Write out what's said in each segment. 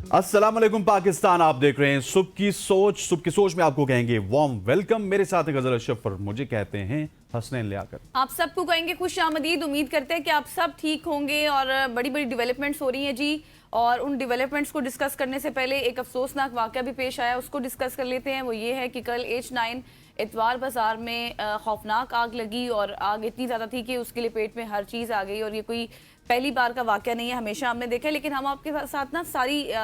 अस्सलाम वालेकुम पाकिस्तान, आप देख रहे हैं सुबह की सोच में आपको कहेंगे वार्म वेलकम। मेरे साथ गजल अशरफ और मुझे कहते हैं हसनैन लियाकत। आप सबको कहेंगे खुश आमदीद। उम्मीद करते हैं कि आप सब ठीक होंगे और बड़ी बड़ी डेवलपमेंट्स हो रही हैं जी। और उन डेवलपमेंट्स को डिस्कस करने से पहले एक अफसोसनाक वाक़या भी पेश आया, उसको डिस्कस कर लेते हैं। वो ये है कि कल H9 इतवार बाज़ार में खौफनाक आग लगी और आग इतनी ज़्यादा थी कि उसके लपेट में हर चीज़ आ गई। और ये कोई पहली बार का वाक़या नहीं है, हमेशा हमने देखा है। लेकिन हम आपके साथ ना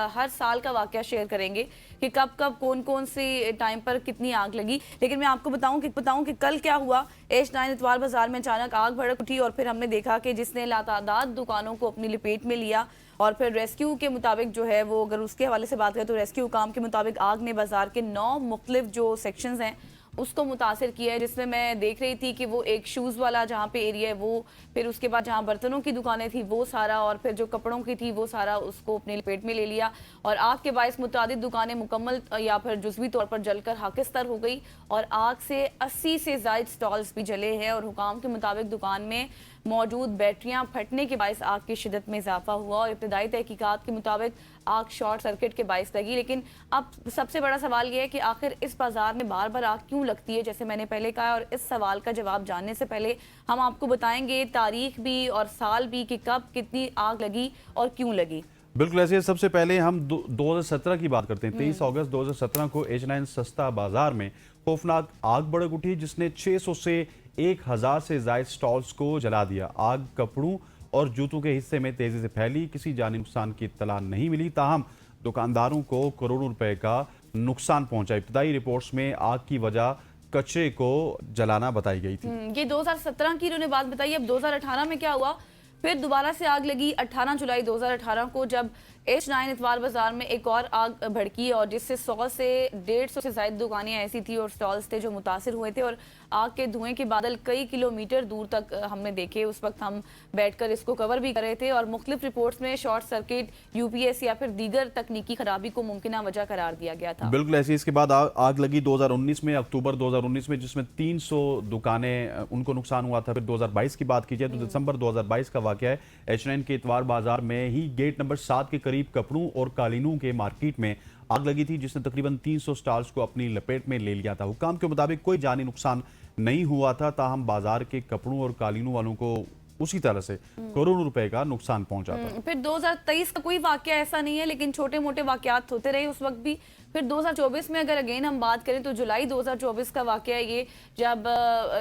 हर साल का वाक़या शेयर करेंगे कि कब कब कौन कौन से टाइम पर कितनी आग लगी। लेकिन मैं आपको बताऊं कि कल क्या हुआ। H9 इतवार बाज़ार में अचानक आग भड़क उठी और फिर हमने देखा कि जिसने लातादाद दुकानों को अपनी लपेट में लिया। और फिर रेस्क्यू के मुताबिक जो है वो, अगर उसके हवाले से बात करें तो रेस्क्यू काम के मुताबिक आग ने बाज़ार के 9 मुख्तलिफ जो सेक्शंस हैं उसको मुतासिर किया है। जिसमें मैं देख रही थी कि वो एक शूज़ वाला जहाँ पे एरिया है वो, फिर उसके बाद जहाँ बर्तनों की दुकानें थी वो सारा, और फिर जो कपड़ों की थी वो सारा उसको अपने लपेट में ले लिया। और आग के बायस मुतादिद दुकानें मुकम्मल या फिर जुज़वी तौर पर जलकर खाकिस्तर हो गई। और आग से 80 से ज़ायद स्टॉल्स भी जले हैं। और हुकाम के मुताबिक दुकान में मौजूद बैटरियां फटने के बायस आग की शिदत में इजाफा हुआ। और इब्तदाई तहकीकात के मुताबिक आग शॉर्ट सर्किट के बायस लगी। लेकिन अब सबसे बड़ा सवाल यह है कि आखिर इस बाजार में बार बार आग क्यों लगती है, जैसे मैंने पहले कहा। और इस सवाल का जवाब जानने से पहले हम आपको बताएंगे तारीख भी और साल भी कि कब कितनी आग लगी और क्यों लगी। बिल्कुल ऐसे। सबसे पहले हम 2017 की बात करते हैं। 23 अगस्त 2017 को H9 सस्ता बाजार में खौफनाक आग भड़क उठी, जिसने 600 से 1000 से ज़ायद स्टॉल्स को जला दिया। आग कपड़ों और जूतों के हिस्से में तेजी से फैली, किसी जानी नुकसान की इत्तला नहीं मिली। ताहम दुकानदारों को करोड़ों रुपए का नुकसान पहुंचा। इब्तदाई रिपोर्ट्स में आग की वजह कचरे को जलाना बताई गई थी। ये 2017 की इन्होंने बात बताई। अब 2018 में क्या हुआ, फिर दोबारा से आग लगी 18 जुलाई 2018 को, जब H9 इतवार बाजार में एक और आग भड़की और जिससे 100 से 150 से ज़ायद दुकानें ऐसी थी और स्टॉल्स थे जो मुतासिर हुए थे। और आग के धुएं के बादल कई किलोमीटर दूर तक हमने देखे। उस वक्त हम बैठकर इसको कवर भी कर रहे थे। और मुख्तलिफ रिपोर्ट्स में शॉर्ट सर्किट, UPS या फिर दीगर तकनीकी खराबी को मुमकिन वजह करार दिया गया था। बिल्कुल ऐसी। इसके बाद आग लगी 2019 में, अक्टूबर 2019 में, जिसमें 300 दुकानें उनको नुकसान हुआ था। फिर 2022 की बात की जाए तो दिसंबर 2022 का वाकया है। H9 के इतवार बाजार में ही गेट नंबर 7 के करीब कपड़ों और कालीनों के मार्केट में आग लगी थी, जिसने तकरीबन 300 स्टॉल्स को अपनी लपेट में ले लिया था। हुकाम के मुताबिक कोई जानी नुकसान नहीं हुआ था, ताहम बाजार के कपड़ों और कालीनों वालों को उसी तरह से करोड़ों रुपए का नुकसान पहुंचा था। फिर 2023 का कोई वाकया ऐसा नहीं है, लेकिन छोटे मोटे वाकयात होते रहे उस वक्त भी। फिर 2024 में अगर अगेन हम बात करें तो जुलाई 2024 का वाकया है ये, जब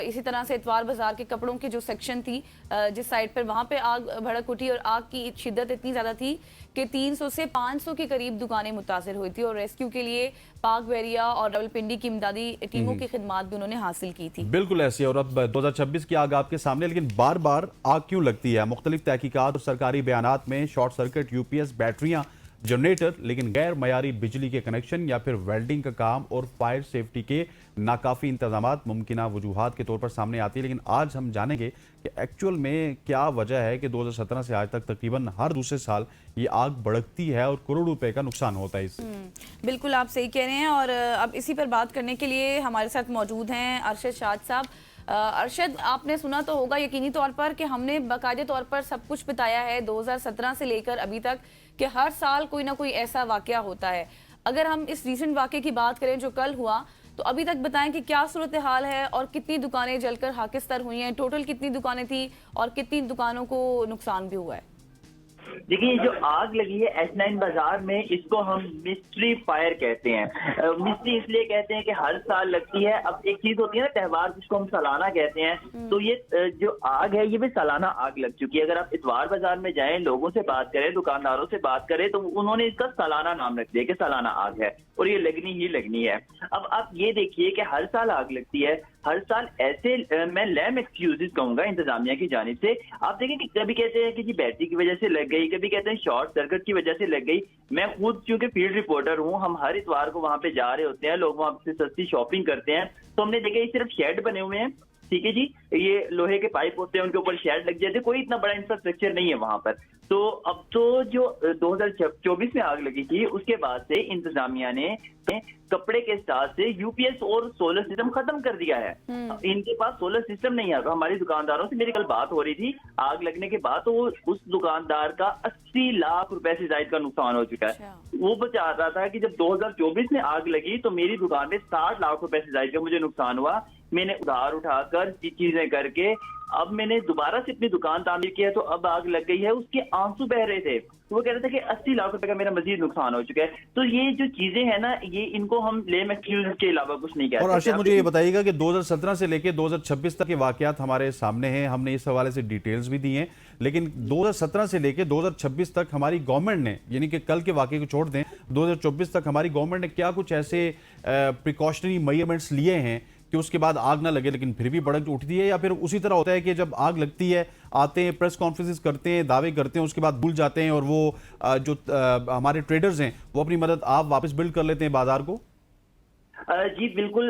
इसी तरह से इतवार बाजार के कपड़ों की जो सेक्शन थी जिस साइड पर, वहां पे आग भड़क उठी। और आग की शिद्दत इतनी ज़्यादा थी कि 300 से 500 के करीब दुकानें मुतासिर हुई थी। और रेस्क्यू के लिए पाक बैरिया और रावलपिंडी की इमदादी टीमों की खिदमात भी उन्होंने हासिल की थी। बिल्कुल ऐसी। और अब 2026 की आग आपके सामने। लेकिन बार बार आग क्यों लगती है? मुख्तलिफ तहकीकात और सरकारी बयानात में शॉर्ट सर्किट, UPS, बैटरियां, जनरेटर, लेकिन गैर मयारी बिजली के कनेक्शन या फिर वेल्डिंग का काम और फायर सेफ्टी के नाकाफी इंतजामात मुमकिना वजूहात के तौर पर सामने आती है। लेकिन आज हम जानेंगे कि एक्चुअल में क्या वजह है कि 2017 से आज तक तकरीबन हर दूसरे साल ये आग भड़कती है और करोड़ों रुपए का नुकसान होता है इससे। बिल्कुल आप सही कह रहे हैं। और अब इसी पर बात करने के लिए हमारे साथ मौजूद हैं अरशद शाद साहब। अरशद, आपने सुना तो होगा यकीनी तौर पर कि हमने बाकायदे तौर पर सब कुछ बताया है 2017 से लेकर अभी तक कि हर साल कोई ना कोई ऐसा वाकया होता है। अगर हम इस रीसेंट वाकये की बात करें जो कल हुआ, तो अभी तक बताएं कि क्या सूरत हाल है और कितनी दुकानें जलकर खाकिस्तर हुई हैं, टोटल कितनी दुकानें थी और कितनी दुकानों को नुकसान भी हुआ है। देखिए, जो आग लगी है H9 बाजार में, इसको हम मिस्ट्री फायर कहते हैं। मिस्ट्री इसलिए कहते हैं कि हर साल लगती है। अब एक चीज होती है ना, त्यौहार जिसको हम सालाना कहते हैं, तो ये जो आग है ये भी सालाना आग लग चुकी है। अगर आप इतवार बाजार में जाएं, लोगों से बात करें, दुकानदारों से बात करें, तो उन्होंने इसका सालाना नाम रख दिया कि सालाना आग है और ये लगनी ही लगनी है। अब आप ये देखिए कि हर साल आग लगती है, हर साल ऐसे मैं लैम एक्सक्यूजेस कहूंगा इंतजामिया की जानिब से। आप देखें कि कभी कहते हैं कि जी बैटरी की वजह से लग गई, कभी कहते हैं शॉर्ट सर्किट की वजह से लग गई। मैं खुद चूंकि फील्ड रिपोर्टर हूं, हम हर इतवार को वहां पे जा रहे होते हैं, लोग वहां से सस्ती शॉपिंग करते हैं, तो हमने देखा ये सिर्फ शेड बने हुए हैं, ठीक है जी, ये लोहे के पाइप होते हैं, उनके ऊपर शेड लग जाते, कोई इतना बड़ा इंफ्रास्ट्रक्चर नहीं है वहां पर। तो अब तो जो 2024 में आग लगी थी उसके बाद से इंतजामिया ने कपड़े के साथ से यूपीएस और सोलर सिस्टम खत्म कर दिया है। इनके पास सोलर सिस्टम नहीं है। हमारी दुकानदारों से मेरी कल बात हो रही थी आग लगने के बाद, तो उस दुकानदार का 80 लाख रुपए से ज्यादा का नुकसान हो चुका है। वो बता रहा था कि जब 2024 में आग लगी तो मेरी दुकान में 60 लाख रुपए से ज्यादा का मुझे नुकसान हुआ। मैंने उधार उठाकर चीजें करके अब मैंने दोबारा से अपनी दुकान तामीर किया, तो अब आग लग गई है। उसके आंसू बह रहे थे, तो वो कह रहे थे कि 80 लाख रुपए का मेरा मजीद नुकसान हो चुका है। तो ये जो चीजें हैं ना, ये इनको हम लेम एक्सक्यूज के अलावा कुछ नहीं कहते। और अर्शद, मुझे ये बताइएगा कि 2017 से लेकर 2026 तक के वाकयात हमारे सामने हैं, हमने इस हवाले से डिटेल्स भी दी हैं, लेकिन 2017 से लेकर 2026 तक हमारी गवर्नमेंट ने, यानी कि कल के वाकये को छोड़ दें, 2024 तक हमारी गवर्नमेंट ने क्या कुछ ऐसे प्रिकॉशनरी मेजरमेंट्स लिए हैं कि उसके बाद आग ना लगे लेकिन फिर भी भड़क उठती है, या फिर उसी तरह होता है कि जब आग लगती है आते हैं, प्रेस कॉन्फ्रेंसेस करते हैं, दावे करते हैं, उसके बाद भूल जाते हैं और वो जो हमारे ट्रेडर्स हैं वो अपनी मदद आप वापस बिल्ड कर लेते हैं बाजार को? जी बिल्कुल,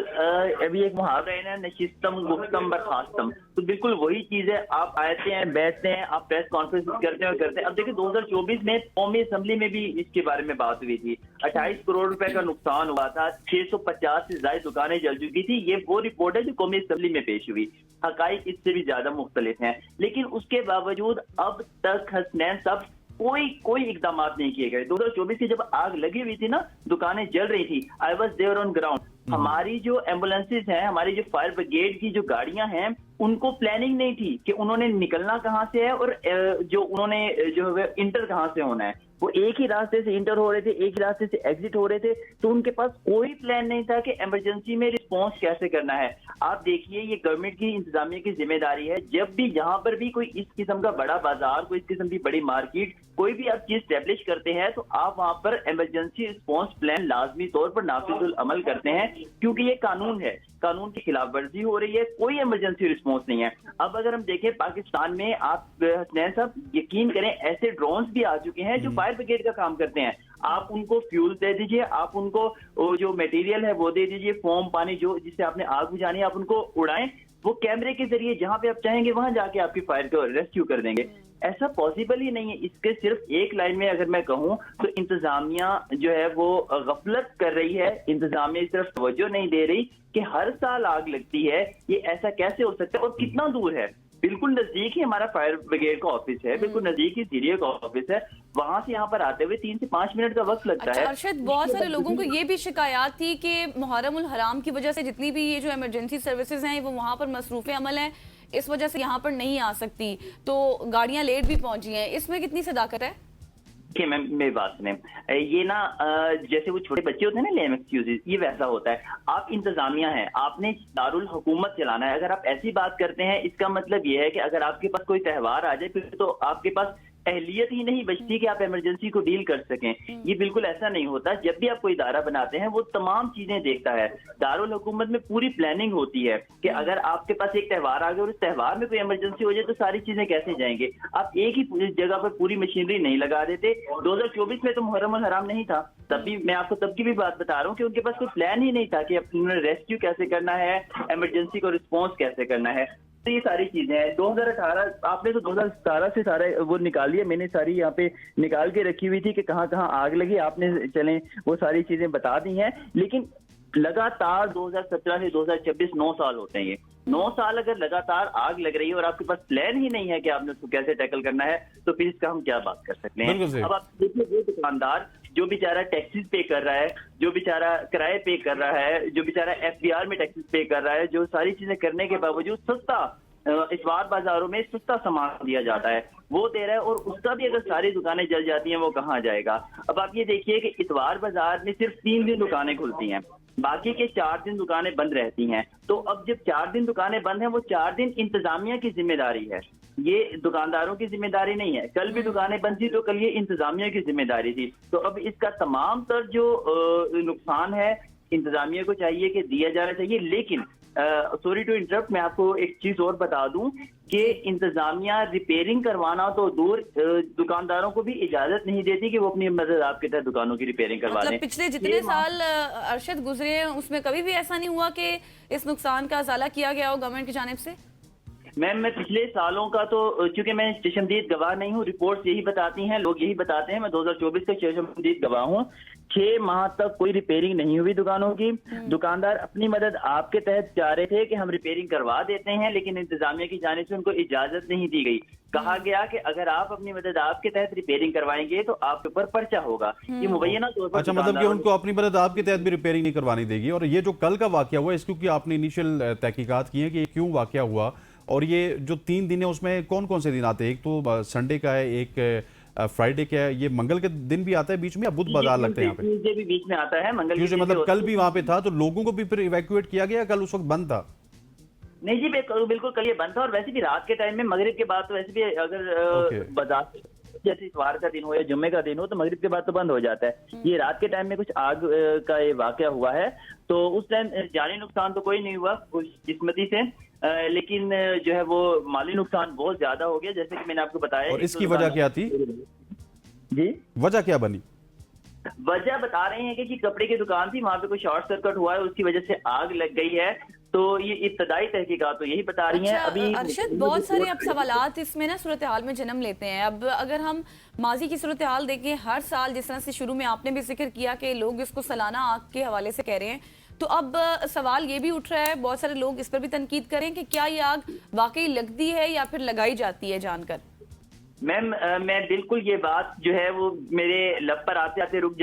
अभी एक मुहावरा है ना, नशिस्तम गुफ्तम बर्खास्तम, तो बिल्कुल वही चीज है। आप आते हैं, बैठते हैं, आप प्रेस कॉन्फ्रेंस करते हैं। अब देखिए 2024 में कौमी असेंबली में भी इसके बारे में बात हुई थी। 28 करोड़ रुपए का नुकसान हुआ था, 650 से ज्यादा दुकानें जल चुकी थी। ये वो रिपोर्ट है जो कौमी असेंबली में पेश हुई। हकाइक इससे भी ज्यादा मुख्तलिफ हैं, लेकिन उसके बावजूद अब तक हसनैन साहब कोई इकदाम नहीं किए गए। 2024 की जब आग लगी हुई थी ना, दुकानें जल रही थी, I was there on ground. हमारी जो एम्बुलेंसेज हैं, हमारी जो फायर ब्रिगेड की जो गाड़ियां हैं, उनको प्लानिंग नहीं थी कि उन्होंने निकलना कहां से है और जो उन्होंने जो है इंटर कहां से होना है। वो एक ही रास्ते से इंटर हो रहे थे, एक ही रास्ते से एग्जिट हो रहे थे, तो उनके पास कोई प्लान नहीं था कि इमरजेंसी में रिस्पॉन्स कैसे करना है। आप देखिए, ये गवर्नमेंट की इंतजामिया की जिम्मेदारी है, जब भी जहां पर भी कोई इस किस्म का बड़ा बाजार, कोई इस किस्म की बड़ी मार्केट, कोई भी आप चीज स्टैब्लिश करते हैं, तो आप वहां पर इमरजेंसी रिस्पॉन्स प्लान लाजमी तौर पर नाफिजुल अमल करते हैं, क्योंकि ये कानून है, कानून की खिलाफ वर्जी हो रही है, कोई इमरजेंसी रिस्पॉन्स नहीं है। अब अगर हम देखें पाकिस्तान में, आप हसनैन साहब यकीन करें, ऐसे ड्रोन्स भी आ चुके हैं जो फायर ब्रिगेड का काम करते हैं। आप उनको फ्यूल दे दीजिए, आप उनको जो मटेरियल है वो दे दीजिए, फोम, पानी, जो जिससे आपने आग बुझानी है, आप उनको उड़ाएं, वो कैमरे के जरिए जहां पे आप चाहेंगे वहां जाके आपकी फायर को रेस्क्यू कर देंगे। ऐसा पॉसिबल ही नहीं है। इसके सिर्फ एक लाइन में अगर मैं कहूं तो इंतजामिया जो है वो गफलत कर रही है, इंतजामिया इस तरफ तवज्जो नहीं दे रही कि हर साल आग लगती है, ये ऐसा कैसे हो सकता है और कितना दूर है। बिल्कुल नजदीक ही हमारा फायर ब्रिगेड का ऑफिस है, बिल्कुल नजदीक ही सीरिया का ऑफिस है, वहां से यहाँ पर आते हुए 3 से 5 मिनट का वक्त लगता है। अर्शद, बहुत सारे लोगों को ये भी शिकायत थी कि मुहर्रम उल हराम की वजह से जितनी भी ये जो इमरजेंसी सर्विसेज हैं वो वहां पर मसरूफ अमल है, इस वजह से यहाँ पर नहीं आ सकती, तो गाड़ियां लेट भी पहुंची हैं। इसमें कितनी सदाकत है? देखिए मैम, मेरी बात सुने, ये ना जैसे वो छोटे बच्चे होते हैं ना, लेम एक्सक्यूजेस, ये वैसा होता है। आप इंतजामिया हैं, आपने दारुल हुकूमत चलाना है। अगर आप ऐसी बात करते हैं, इसका मतलब ये है कि अगर आपके पास कोई त्यौहार आ जाए फिर तो आपके पास अहलियत ही नहीं बचती कि आप इमरजेंसी को डील कर सकें। ये बिल्कुल ऐसा नहीं होता। जब भी आप कोई इदारा बनाते हैं वो तमाम चीजें देखता है। दारुल हुकूमत में पूरी प्लानिंग होती है कि अगर आपके पास एक त्यौहार आ गया और उस त्यौहार में कोई इमरजेंसी हो जाए तो सारी चीजें कैसे जाएंगे। आप एक ही जगह पर पूरी मशीनरी नहीं लगा देते। 2024 में तो मुहर्रम उल हराम नहीं था, तब भी मैं आपको तब की भी बात बता रहा हूँ कि उनके पास कोई प्लान ही नहीं था कि उन्होंने रेस्क्यू कैसे करना है, इमरजेंसी को रिस्पॉन्स कैसे करना है। तो ये सारी चीजें हैं। 2018 आपने तो 2017 से सारे वो निकाल लिया, मैंने सारी यहाँ पे निकाल के रखी हुई थी कि कहाँ कहाँ आग लगी, आपने चलें वो सारी चीजें बता दी हैं। लेकिन लगातार 2017 से 2026 9 साल होते हैं। ये 9 साल अगर लगातार आग लग रही है और आपके पास प्लान ही नहीं है कि आपने उसको कैसे टैकल करना है, तो फिर इसका हम क्या बात कर सकते हैं। अब आप देखिए, वो दुकानदार जो बेचारा टैक्सेस पे कर रहा है, जो बेचारा किराए पे कर रहा है, जो बेचारा FBR में टैक्सेस पे कर रहा है, जो सारी चीजें करने के बावजूद सस्ता इतवार बाजारों में सस्ता सामान दिया जाता है, वो दे रहा है, और उसका भी अगर सारी दुकानें जल जाती हैं वो कहाँ जाएगा। अब आप ये देखिए कि इतवार बाजार में सिर्फ 3 दिन दुकानें खुलती हैं, बाकी के 4 दिन दुकानें बंद रहती हैं। तो अब जब 4 दिन दुकानें बंद हैं, वो 4 दिन इंतजामिया की जिम्मेदारी है, ये दुकानदारों की जिम्मेदारी नहीं है। कल भी दुकानें बंद थी तो कल ये इंतजामिया की जिम्मेदारी थी। तो अब इसका तमाम तर जो नुकसान है इंतजामिया को चाहिए कि दिया जाना चाहिए। लेकिन سوری ٹو انٹرپٹ، میں آپ کو ایک چیز اور بتا دوں کہ انتظامیہ ریپیئرنگ کروانا تو دور، دکانداروں کو بھی اجازت نہیں دیتی کہ وہ اپنی مدد آپ کے تحت دکانوں کی ریپیئرنگ کروا دیں. مطلب پچھلے جتنے سال ارشد گزرے ہیں اس میں کبھی بھی ایسا نہیں ہوا کہ اس نقصان کا ازالہ کیا گیا ہو گورنمنٹ کی جانب سے؟ میم میں پچھلے سالوں کا تو چونکہ میں چشمدید گواہ نہیں ہوں، رپورٹس یہی بتاتی ہیں، لوگ یہی بتاتے ہیں، میں 2024 کا چشمدید گواہ ہوں. 6 ماہ تک کوئی ریپیئرنگ نہیں ہوئی دکانوں کی. دکاندار اپنی مدد آپ کے تحت چاہ رہے تھے کہ ہم ریپیئرنگ کروا دیتے ہیں، لیکن انتظامیہ کی جانب سے ان کو اجازت نہیں دی گئی. کہا گیا کہ اگر آپ اپنی مدد آپ کے تحت ریپیئرنگ کروائیں گے تو آپ کے اوپر پرچہ ہوگا. یہ مبینہ طور پر اچھا، مطلب کہ ان کو اپنی مدد آپ کے تحت بھی ریپیئرنگ نہیں کروانی دے گی. اور یہ جو کل کا واقعہ ہوا، اس کی آپ نے انیشل تحقیقات کی ہیں کہ یہ کیوں واقعہ ہوا، اور یہ جو 3 دن ہے اس میں کون کون سے دن آتے ہیں؟ ایک تو سنڈے کا ہے، ایک فرائیڈے کا ہے، یہ منگل کے دن بھی آتا ہے بیچ میں، یا بدھ بازار لگتے ہیں یہاں پہ؟ ٹیوزڈے بھی بیچ میں آتا ہے، منگل ٹیوزڈے مطلب کل بھی وہاں پہ تھا، تو لوگوں کو بھی پھر ایویکویٹ کیا گیا؟ کل اس وقت بند تھا؟ نہیں جی بالکل کل یہ بند تھا. اور ویسے بھی رات کے ٹائم میں مغرب کے بعد تو ویسے بھی اگر بازار جیسے اتوار کا دن ہو یا جمعے کا دن ہو تو مغرب کے بعد تو بند ہو جاتا ہے. یہ رات کے ٹائم میں کچھ آگ کا یہ واقعہ ہوا ہے، تو اس ٹائم جانی نقصان تو کوئی نہیں ہوا خوش قسمتی سے، لیکن جو ہے وہ مالی نقصان بہت زیادہ ہو گیا، جیسے کہ میں نے آپ کو بتایا. اور اس کی وجہ کیا تھی؟ جی وجہ کیا بنی؟ وجہ بتا رہے ہیں کہ کپڑے کی دکان تھی، وہاں پہ کوئی شارٹ سرکٹ ہوا ہے، اس کی وجہ سے آگ لگ گئی ہے. تو یہ ابتدائی تحقیقات تو یہی بتا رہی ہیں. ابھی ارشد بہت سارے اب سوالات اس میں نا صورتحال میں جنم لیتے ہیں. اب اگر ہم ماضی کی صورتحال دیکھیں، ہر سال جس طرح سے شروع میں آپ نے بھی ذکر کیا کہ لوگ اس کو سالانہ آگ کے حوالے سے کہہ رہے ہیں، تو اب سوال یہ بھی اٹھ رہا ہے، بہت سارے لوگ اس پر بھی تنقید کریں کہ کیا یہ آگ واقعی لگتی ہے یا پھر لگائی جاتی ہے جان کر؟ میم میں بالکل یہ بات جو ہے وہ میرے لب پر آتے آتے رک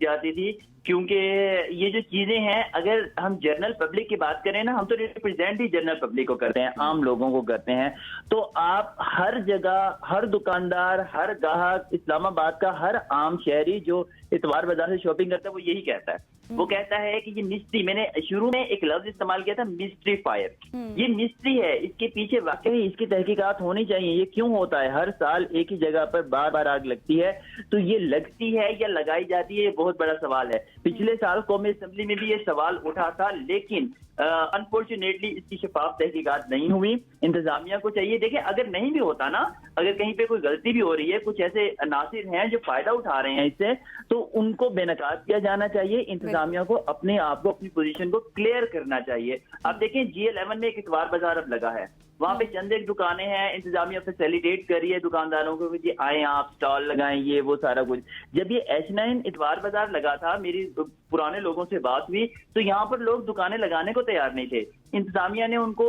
جاتی تھی، کیونکہ یہ جو چیزیں ہیں اگر ہم جنرل پبلک کی بات کریں نا، ہم تو ریپرزینٹ ہی جنرل پبلک کو کرتے ہیں، عام لوگوں کو کرتے ہیں. تو آپ ہر جگہ، ہر دکاندار، ہر گاہک، اسلام آباد کا ہر عام شہری جو اتوار بازار سے شاپنگ کرتا ہے وہ یہی کہتا ہے. وہ کہتا ہے کہ یہ مسٹری، میں نے شروع میں ایک لفظ استعمال کیا تھا مسٹری فائر. یہ مسٹری ہے، اس کے پیچھے واقعی اس کی تحقیقات ہونی چاہیے. یہ کیوں ہوتا ہے ہر سال ایک ہی جگہ پر بار بار آگ لگتی ہے؟ تو یہ لگتی ہے یا لگائی جاتی ہے، یہ بہت بڑا سوال ہے. پچھلے سال قومی اسمبلی میں بھی یہ سوال اٹھا تھا، لیکن انفارچونیٹلی اس کی شفاف تحقیقات نہیں ہوئی. انتظامیہ کو چاہیے، دیکھیں اگر نہیں بھی ہوتا نا، اگر کہیں پہ کوئی غلطی بھی ہو رہی ہے، کچھ ایسے عناصر ہیں جو فائدہ اٹھا رہے ہیں اس سے، تو ان کو بے نقاب کیا جانا چاہیے. انتظامیہ کو اپنے آپ کو، اپنی پوزیشن کو کلیئر کرنا چاہیے. اب دیکھیں G11 میں ایک اتوار بازار اب لگا ہے، وہاں پہ چند ایک دکانیں ہیں، انتظامیہ فیسیلیٹیٹ کر رہی ہے دکانداروں کو کہ آئیں آپ سٹال لگائیں، یہ وہ سارا کچھ. جب یہ H9 اتوار بازار لگا تھا، میری پرانے لوگوں سے بات ہوئی تو یہاں پر لوگ دکانیں لگانے کو تیار نہیں تھے. انتظامیہ نے ان کو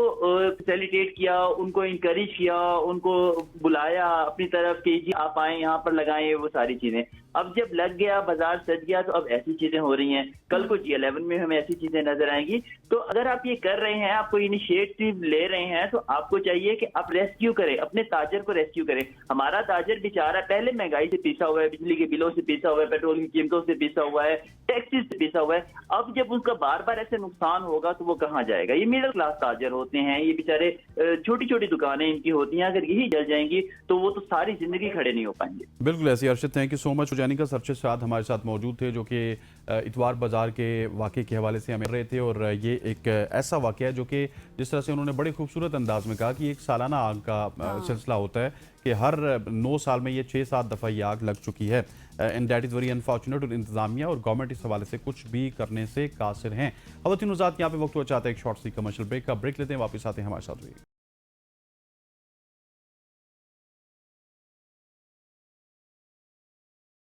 فیسیلیٹیٹ کیا، ان کو انکریج کیا، ان کو بلایا اپنی طرف کہ جی آپ آئیں یہاں پر لگائیں، وہ ساری چیزیں. اب جب لگ گیا، بازار سج گیا، تو اب ایسی چیزیں ہو رہی ہیں. کل کو G11 میں ہمیں ایسی چیزیں نظر آئیں گی. تو اگر آپ یہ کر رہے ہیں، آپ کو انیشیٹو لے رہے ہیں، تو آپ کو چاہیے کہ آپ ریسکیو کریں، اپنے تاجر کو ریسکیو کریں. ہمارا تاجر بیچارہ پہلے مہنگائی سے پیسا ہوا ہے، بجلی کے بلوں سے پیسا ہوا ہے، پیٹرول کی قیمتوں سے پیسا ہوا ہے، ٹیکسز سے پیسا ہوا ہے. اب جب ان کا بار بار ایسے نقصان ہوگا تو وہ کہاں جائے گا؟ یہ میڈل کلاس تاجر ہوتے ہیں، یہ بیچارے چھوٹی چھوٹی دکانیں ان کی ہوتی ہیں، اگر یہی جل جائیں گی تو وہ تو ساری زندگی کھڑے نہیں ہو پائیں گے. بالکل ایسی. ارشد، تھینک یو سو مچ. جانی کا سرچز صاحب ہمارے ساتھ موجود تھے جو کہ اتوار بازار کے واقعے کے حوالے سے ہمیں رہے تھے، اور یہ ایک ایسا واقعہ ہے جو کہ جس طرح سے انہوں نے بڑے خوبصورت انداز میں کہا کہ ایک سالانہ آگ کا سلسلہ ہوتا ہے کہ ہر 9 سال میں یہ 6-7 دفعہ یہ آگ لگ چکی ہے. And that is very unfortunate. اور انتظامیہ اور گورنمنٹ اس حوالے سے کچھ بھی کرنے سے قاصر ہیں. خواتین و حضرات، یہاں پہ وقت ہوا چاہتا ہے ایک شارٹ سی کمرشل بریک کا. بریک لیتے ہیں، واپس آتے ہیں، ہمارے ساتھ رہیے.